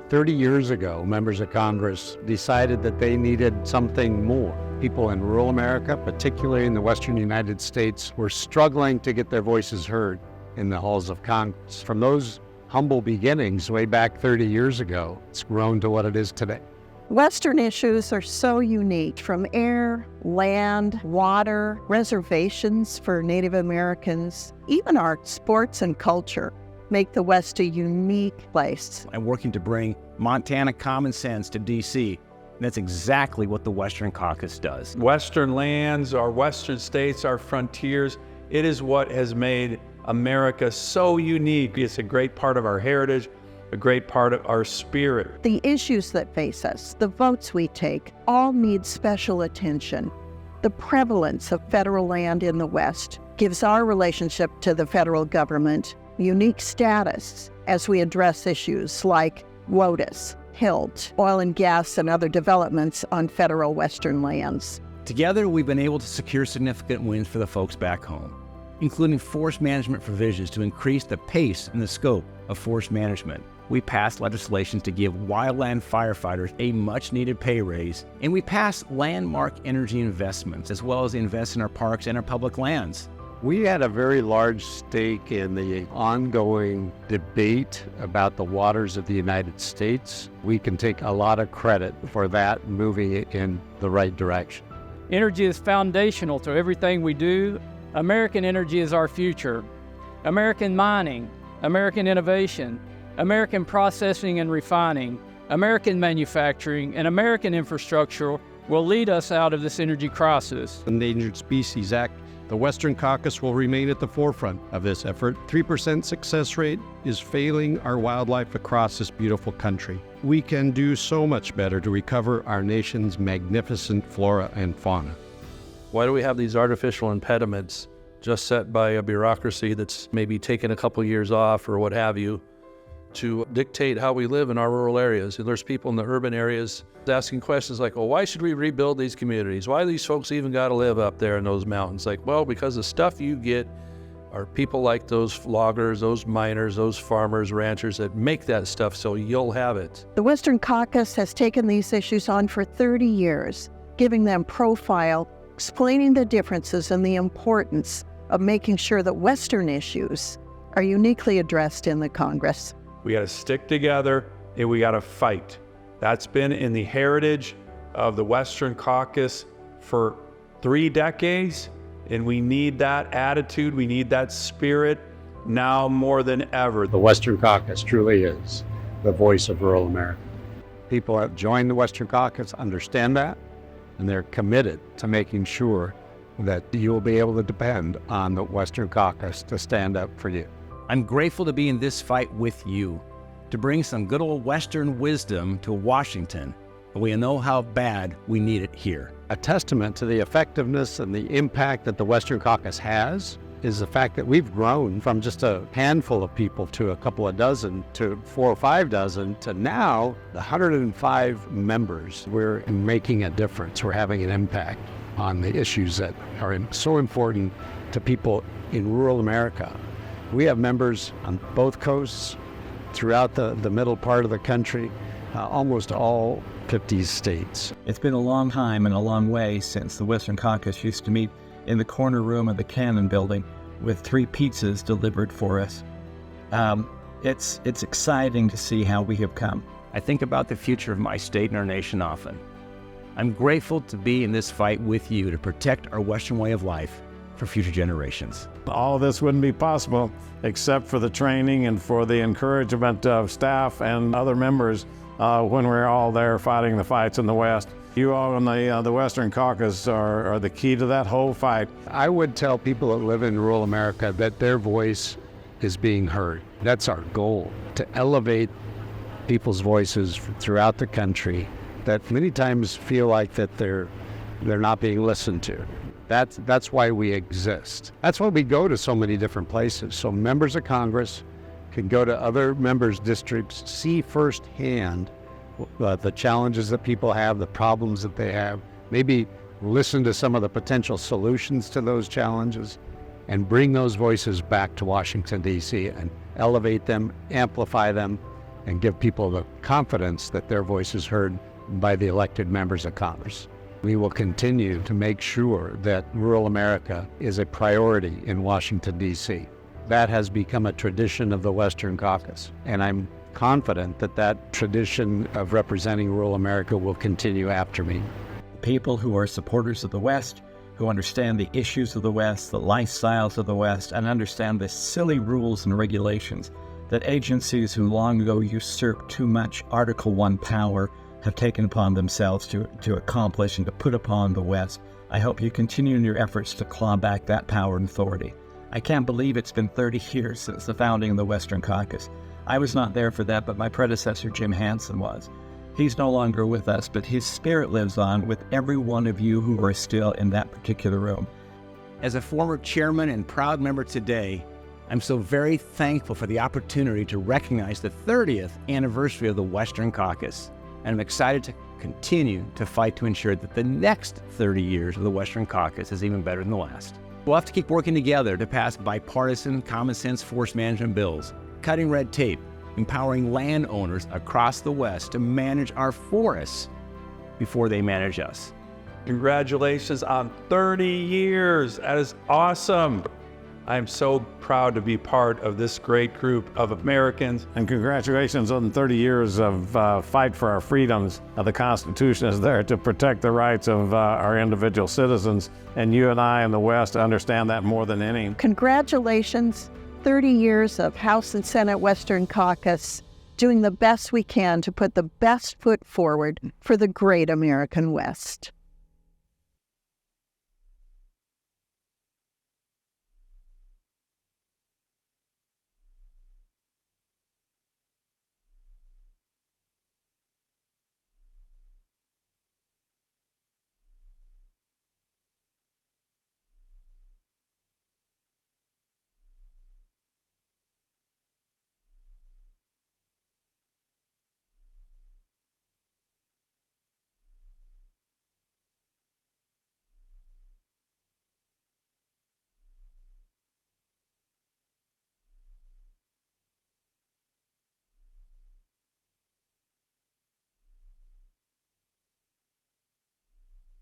30 years ago, members of Congress decided that they needed something more. People in rural America, particularly in the western United States, were struggling to get their voices heard in the halls of Congress. From those humble beginnings way back 30 years ago, it's grown to what it is today. Western issues are so unique, from air, land, water, reservations for Native Americans, even our sports and culture make the West a unique place. I'm working to bring Montana common sense to D.C., and that's exactly what the Western Caucus does. Western lands, our western states, our frontiers, it is what has made America so unique. It's a great part of our heritage, a great part of our spirit. The issues that face us, the votes we take, all need special attention. The prevalence of federal land in the West gives our relationship to the federal government unique status as we address issues like WOTUS, HILT, oil and gas, and other developments on federal Western lands. Together, we've been able to secure significant wins for the folks back home, including forest management provisions to increase the pace and the scope of forest management. We passed legislation to give wildland firefighters a much-needed pay raise, and we passed landmark energy investments, as well as invest in our parks and our public lands. We had a very large stake in the ongoing debate about the waters of the United States. We can take a lot of credit for that moving it in the right direction. Energy is foundational to everything we do. American energy is our future. American mining, American innovation, American processing and refining, American manufacturing, and American infrastructure will lead us out of this energy crisis. Endangered Species Act, the Western Caucus will remain at the forefront of this effort. 3% success rate is failing our wildlife across this beautiful country. We can do so much better to recover our nation's magnificent flora and fauna. Why do we have these artificial impediments just set by a bureaucracy that's maybe taken a couple years off or what have you to dictate how we live in our rural areas? And there's people in the urban areas asking questions like, well, why should we rebuild these communities? Why do these folks even got to live up there in those mountains? Like, well, because the stuff you get are people like those loggers, those miners, those farmers, ranchers that make that stuff, so you'll have it. The Western Caucus has taken these issues on for 30 years, giving them profile, explaining the differences and the importance of making sure that Western issues are uniquely addressed in the Congress. We got to stick together and we got to fight. That's been in the heritage of the Western Caucus for 3 decades, and we need that attitude, we need that spirit now more than ever. The Western Caucus truly is the voice of rural America. People have joined the Western Caucus, understand that, and they're committed to making sure that you will be able to depend on the Western Caucus to stand up for you. I'm grateful to be in this fight with you, to bring some good old Western wisdom to Washington, but we know how bad we need it here. A testament to the effectiveness and the impact that the Western Caucus has is the fact that we've grown from just a handful of people to a couple of dozen to 4 or 5 dozen to now the 105 members. We're making a difference. We're having an impact on the issues that are so important to people in rural America. We have members on both coasts, throughout the middle part of the country, almost all 50 states. It's been a long time and a long way since the Western Caucus used to meet in the corner room of the Cannon building with 3 pizzas delivered for us. It's exciting to see how we have come. I think about the future of my state and our nation often. I'm grateful to be in this fight with you to protect our Western way of life for future generations. All of this wouldn't be possible except for the training and for the encouragement of staff and other members when we're all there fighting the fights in the West. You all in the Western Caucus are the key to that whole fight. I would tell people that live in rural America that their voice is being heard. That's our goal, to elevate people's voices throughout the country that many times feel like that they're not being listened to. That's why we exist. That's why we go to so many different places. So members of Congress can go to other members' districts, see firsthand the challenges that people have, the problems that they have, maybe listen to some of the potential solutions to those challenges, and bring those voices back to Washington, D.C. and elevate them, amplify them, and give people the confidence that their voice is heard by the elected members of Congress. We will continue to make sure that rural America is a priority in Washington, D.C. That has become a tradition of the Western Caucus, and I'm confident that that tradition of representing rural America will continue after me. People who are supporters of the West, who understand the issues of the West, the lifestyles of the West, and understand the silly rules and regulations that agencies who long ago usurped too much Article I power have taken upon themselves to accomplish and to put upon the West. I hope you continue in your efforts to claw back that power and authority. I can't believe it's been 30 years since the founding of the Western Caucus. I was not there for that, but my predecessor, Jim Hansen, was. He's no longer with us, but his spirit lives on with every one of you who are still in that particular room. As a former chairman and proud member today, I'm so very thankful for the opportunity to recognize the 30th anniversary of the Western Caucus. And I'm excited to continue to fight to ensure that the next 30 years of the Western Caucus is even better than the last. We'll have to keep working together to pass bipartisan, common-sense forest management bills, cutting red tape, empowering landowners across the West to manage our forests before they manage us. Congratulations on 30 years. That is awesome. I'm so proud to be part of this great group of Americans. And congratulations on 30 years of fight for our freedoms. The Constitution is there to protect the rights of our individual citizens, and you and I in the West understand that more than any. Congratulations, 30 years of House and Senate Western Caucus, doing the best we can to put the best foot forward for the great American West.